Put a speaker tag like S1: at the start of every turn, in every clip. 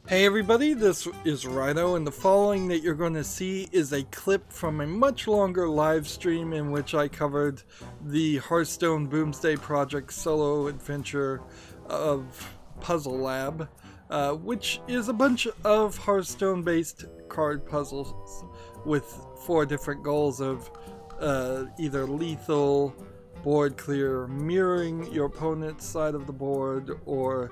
S1: Hey everybody, this is Rydo, and the following that you're going to see is a clip from a much longer live stream in which I covered the Hearthstone Boomsday Project solo adventure of Puzzle Lab, which is a bunch of Hearthstone based card puzzles with 4 different goals of either lethal, board clear, mirroring your opponent's side of the board, or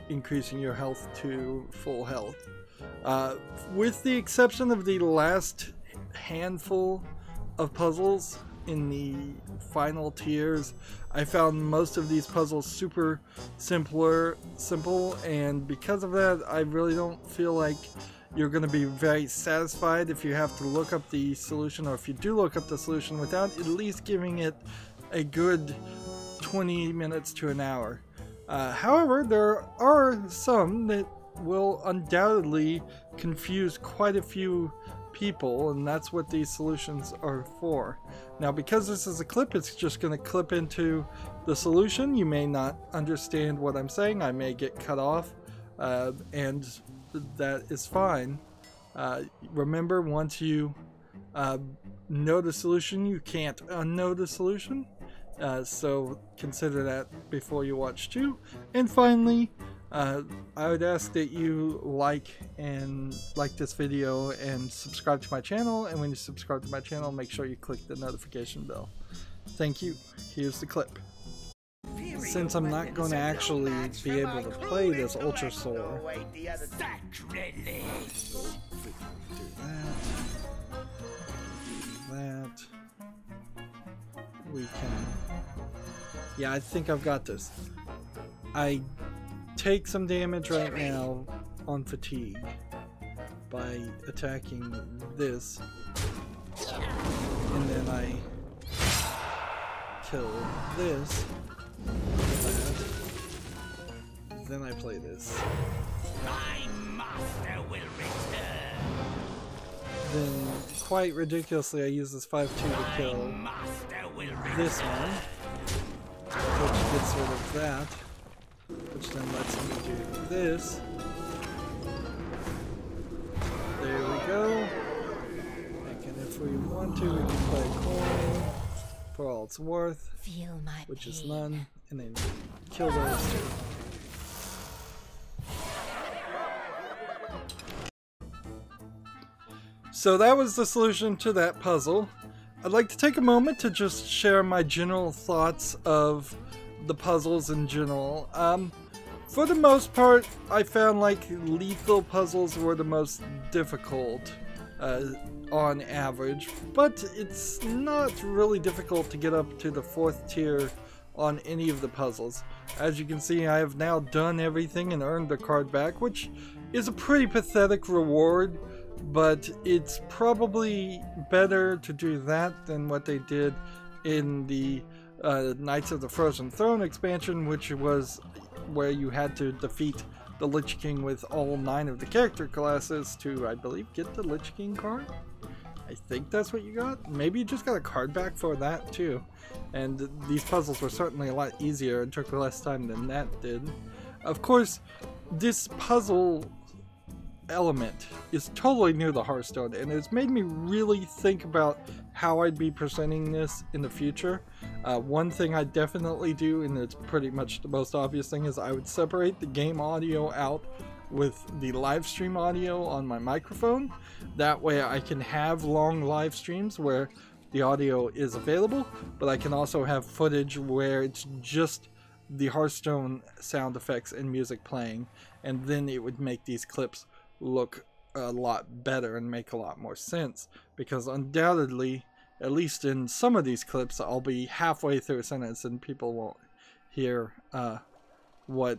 S1: increasing your health to full health. With the exception of the last handful of puzzles in the final tiers, I found most of these puzzles super simple, and because of that, I really don't feel like you're going to be very satisfied if you have to look up the solution, or if you do look up the solution without at least giving it a good 20 minutes to an hour. However, there are some that will undoubtedly confuse quite a few people, and that's what these solutions are for. Now, because this is a clip, it's just going to clip into the solution. You may not understand what I'm saying. I may get cut off, and that is fine. Remember, once you know the solution, you can't unknow the solution. So consider that before you watch too. And finally, I would ask that you like this video and subscribe to my channel. And when you subscribe to my channel, make sure you click the notification bell. Thank you. Here's the clip. Since I'm not going to actually be able to play this Ultra Soul, we can, yeah, I think I've got this. I take some damage right now on fatigue by attacking this, and then I kill this, then I play this. My master will return. Then, quite ridiculously, I use this 5-2 to kill this one, which gets rid of that, which then lets me do this. There we go. And if we want to, we can play a coin for all it's worth, which is none, and then kill those two. So that was the solution to that puzzle. I'd like to take a moment to just share my general thoughts of the puzzles in general. For the most part, I found like lethal puzzles were the most difficult on average, but it's not really difficult to get up to the 4th tier on any of the puzzles. As you can see, I have now done everything and earned the card back, which is a pretty pathetic reward. But it's probably better to do that than what they did in the Knights of the Frozen Throne expansion, which was where you had to defeat the Lich King with all 9 of the character classes to, I believe, get the Lich King card. I think that's what you got. Maybe you just got a card back for that too. And these puzzles were certainly a lot easier and took less time than that did. Of course, this puzzle element is totally new to Hearthstone, and it's made me really think about how I'd be presenting this in the future. One thing I definitely do, and it's pretty much the most obvious thing, is I would separate the game audio out with the live stream audio on my microphone. That way I can have long live streams where the audio is available, but I can also have footage where it's just the Hearthstone sound effects and music playing, and then it would make these clips look a lot better and make a lot more sense, because undoubtedly, at least in some of these clips, I'll be halfway through a sentence and people won't hear what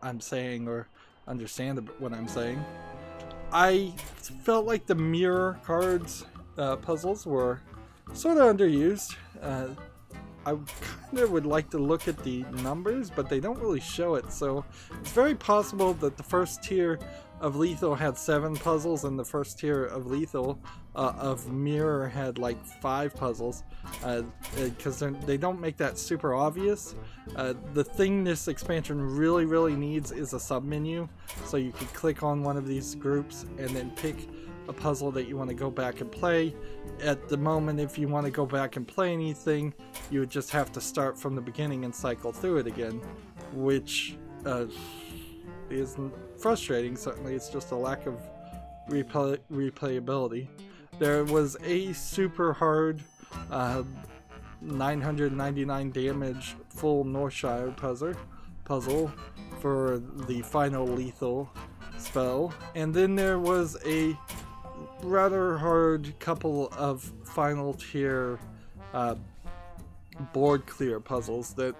S1: I'm saying or understand what I'm saying. I felt like the mirror cards puzzles were sort of underused. I kind of would like to look at the numbers, but they don't really show it, so it's very possible that the first tier of Lethal had 7 puzzles and the first tier of Lethal of Mirror had like 5 puzzles, because they don't make that super obvious. The thing this expansion really needs is a submenu, so you can click on one of these groups and then pick a puzzle that you want to go back and play. At the moment, if you want to go back and play anything, you would just have to start from the beginning and cycle through it again, which is frustrating. Certainly, it's just a lack of replayability. There was a super hard 999 damage full Northshire puzzle for the final Lethal spell, and then there was a rather hard couple of final tier board clear puzzles that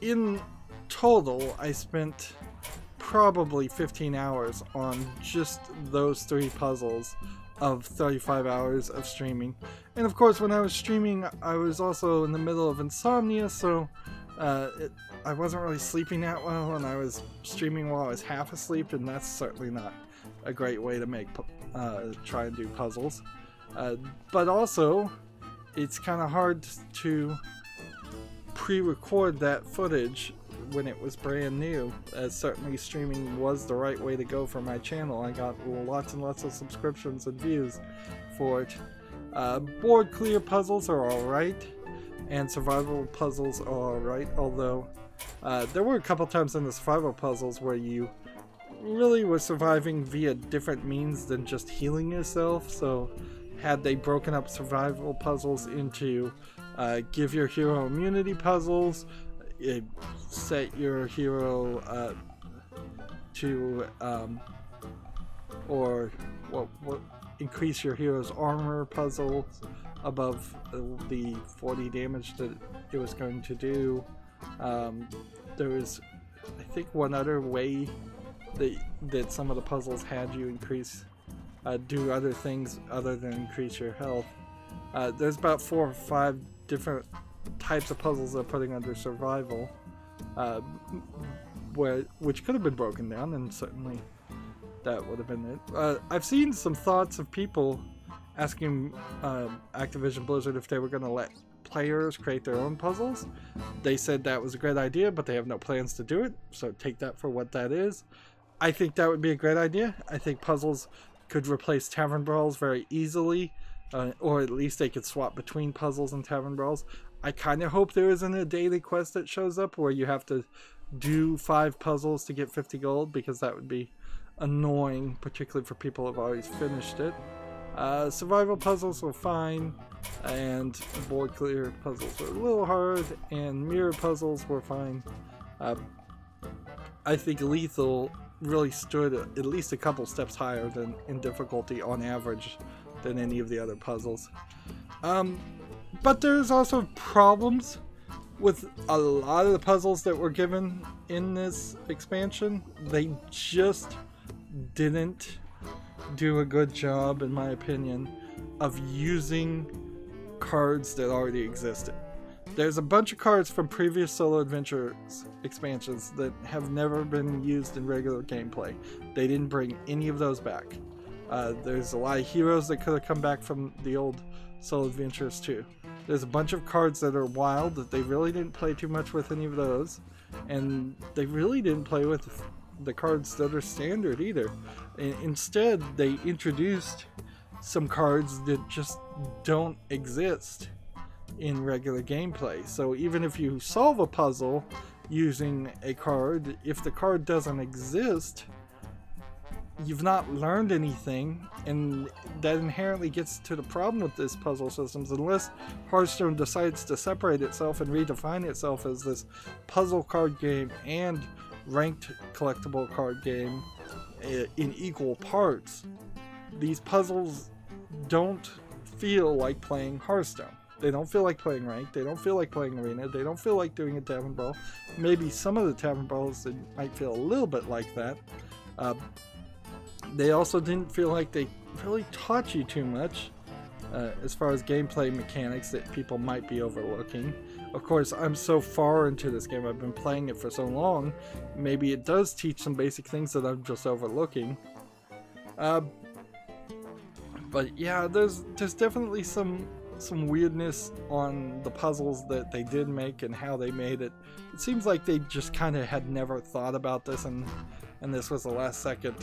S1: in total I spent probably 15 hours on just those 3 puzzles of 35 hours of streaming. And of course, when I was streaming, I was also in the middle of insomnia, so I wasn't really sleeping that well, and I was streaming while I was half asleep, and that's certainly not a great way to make try and do puzzles. But also, it's kind of hard to pre-record that footage when it was brand new, as certainly streaming was the right way to go for my channel. I got lots and lots of subscriptions and views for it. Board clear puzzles are alright, and survival puzzles are alright, although there were a couple times in the survival puzzles where you really were surviving via different means than just healing yourself. So had they broken up survival puzzles into give your hero immunity puzzles, set your hero to or increase your hero's armor puzzle above the 40 damage that it was going to do. There was, I think, one other way that some of the puzzles had you increase do other things other than increase your health. There's about 4 or 5 different types of puzzles they're putting under survival, which could have been broken down, and certainly that would have been it. I've seen some thoughts of people asking Activision Blizzard if they were going to let players create their own puzzles. They said that was a great idea, but they have no plans to do it, so take that for what that is. I think that would be a great idea. I think puzzles could replace tavern brawls very easily, or at least they could swap between puzzles and tavern brawls. I kind of hope there isn't a daily quest that shows up where you have to do 5 puzzles to get 50 gold, because that would be annoying, particularly for people who have always finished it. Survival puzzles were fine, and board clear puzzles were a little hard, and mirror puzzles were fine. I think Lethal really stood at least a couple steps higher than in difficulty on average than any of the other puzzles. But there's also problems with a lot of the puzzles that were given in this expansion. They just didn't do a good job, in my opinion, of using cards that already existed. There's a bunch of cards from previous Solo Adventures expansions that have never been used in regular gameplay. They didn't bring any of those back. There's a lot of heroes that could have come back from the old Solo Adventures too. There's a bunch of cards that are wild that they really didn't play too much with any of those, and they really didn't play with the cards that are standard either. Instead, they introduced some cards that just don't exist in regular gameplay. So even if you solve a puzzle using a card, if the card doesn't exist, you've not learned anything, and that inherently gets to the problem with this puzzle systems. Unless Hearthstone decides to separate itself and redefine itself as this puzzle card game and ranked collectible card game in equal parts, these puzzles don't feel like playing Hearthstone. They don't feel like playing ranked, they don't feel like playing arena, they don't feel like doing a tavern brawl. Maybe some of the tavern brawls that might feel a little bit like that. They also didn't feel like they really taught you too much as far as gameplay mechanics that people might be overlooking. Of course, I'm so far into this game, I've been playing it for so long, maybe it does teach some basic things that I'm just overlooking. But yeah, there's definitely some weirdness on the puzzles that they did make and how they made it. It seems like they just kind of had never thought about this, and this was the last second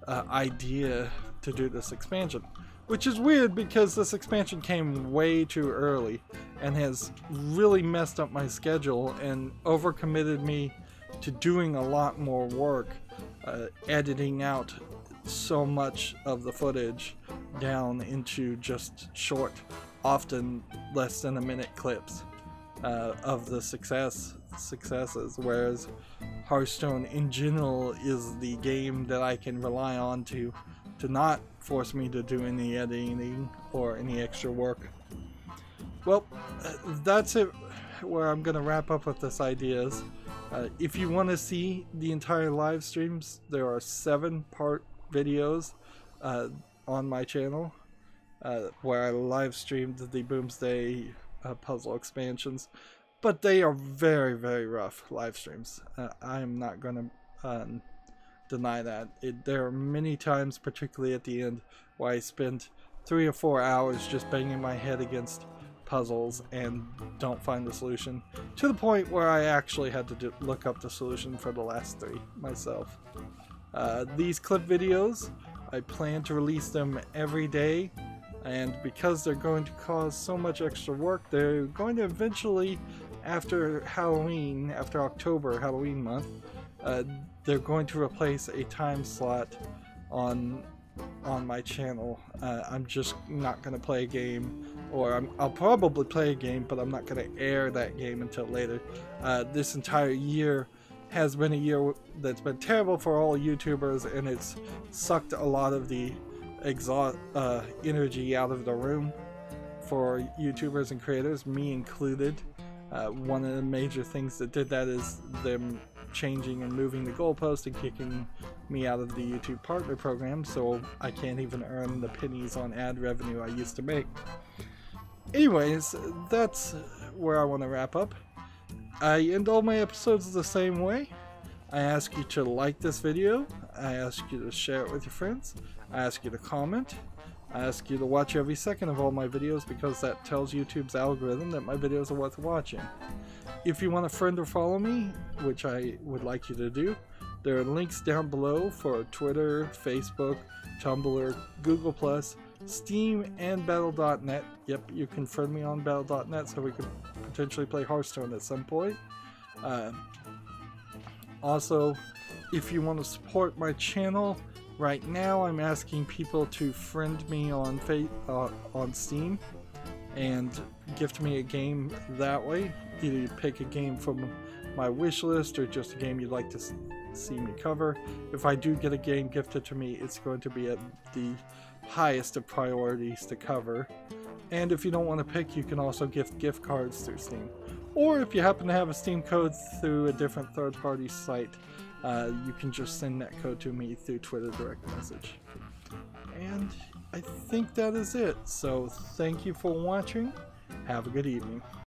S1: idea to do this expansion. Which is weird because this expansion came way too early and has really messed up my schedule and overcommitted me to doing a lot more work, editing out so much of the footage down into just short, often less than a minute clips of the successes, whereas Hearthstone in general is the game that I can rely on to not force me to do any editing or any extra work. Well, that's it where I'm gonna wrap up with this ideas. If you want to see the entire live streams, there are 7-part videos on my channel where I live streamed the Boomsday puzzle expansions, but they are very, very rough live streams. I am not gonna deny that. There are many times, particularly at the end, where I spent 3 or 4 hours just banging my head against puzzles and don't find the solution, to the point where I actually had to look up the solution for the last 3 myself. These clip videos, I plan to release them every day, and because they're going to cause so much extra work, they're going to eventually, after Halloween, after October, Halloween month, they're going to replace a time slot on my channel. I'm just not going to play a game, or I'll probably play a game, but I'm not going to air that game until later. This entire year has been a year that's been terrible for all YouTubers, and it's sucked a lot of the energy out of the room for YouTubers and creators, me included. One of the major things that did that is them changing and moving the goalpost and kicking me out of the YouTube partner program, so I can't even earn the pennies on ad revenue I used to make. Anyways, that's where I want to wrap up. I end all my episodes the same way. I ask you to like this video, I ask you to share it with your friends, I ask you to comment, I ask you to watch every second of all my videos, because that tells YouTube's algorithm that my videos are worth watching. If you want to friend or follow me, which I would like you to do, there are links down below for Twitter, Facebook, Tumblr, Google+, Steam, and Battle.net. Yep, you can friend me on Battle.net so we could potentially play Hearthstone at some point. Also, if you want to support my channel, right now I'm asking people to friend me on Steam and gift me a game that way. Either you pick a game from my wish list or just a game you'd like to see me cover. If I do get a game gifted to me, it's going to be at the highest of priorities to cover. And if you don't want to pick, you can also gift cards through Steam. Or if you happen to have a Steam code through a different third-party site, you can just send that code to me through Twitter direct message. And I think that is it. So thank you for watching. Have a good evening.